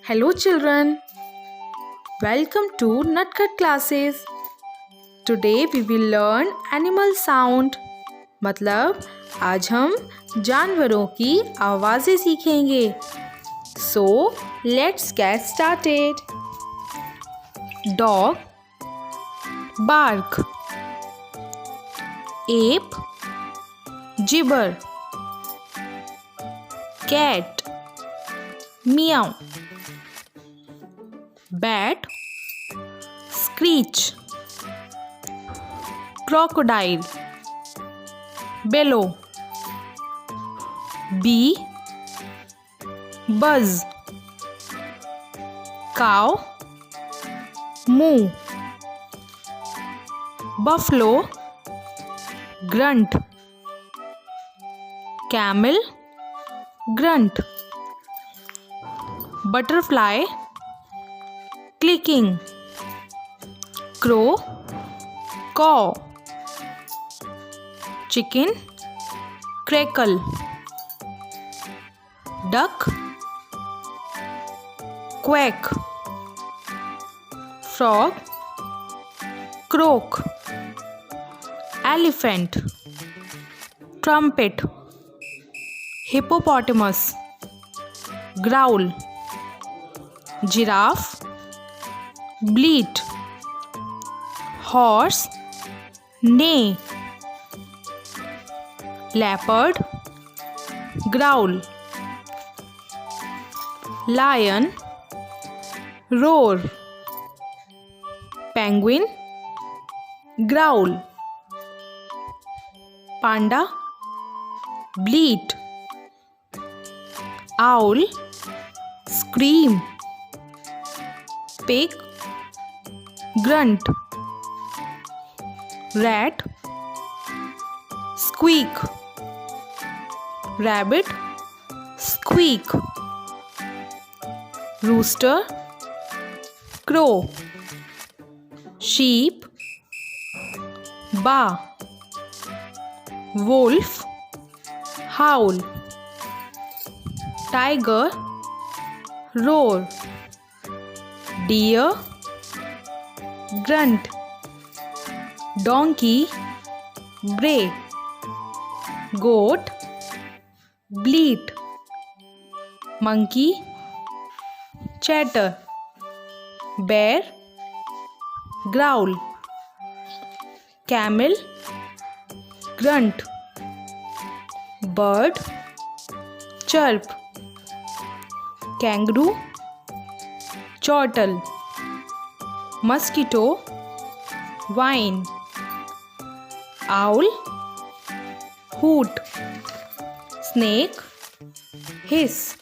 Hello children, welcome to Nutcut classes. Today we will learn animal sound. मतलब आज हम जानवरों की आवाज़ें सीखेंगे. So let's get started. Dog bark, ape gibber, cat meow, bat screech, crocodile bellow, bee buzz, cow moo, buffalo grunt, camel grunt, butterfly clicking, crow caw, chicken crackle, duck quack, frog croak, elephant trumpet, hippopotamus growl, giraffe bleat, horse neigh, leopard growl, lion roar, penguin growl, panda bleat, owl scream, pig grunt, rat squeak, rabbit squeak, rooster crow, sheep baa, wolf howl, tiger roar, deer grunt, donkey bray, goat bleat, monkey chatter, bear growl, camel grunt, bird chirp, kangaroo chortle, mosquito whine, owl hoot, snake hiss.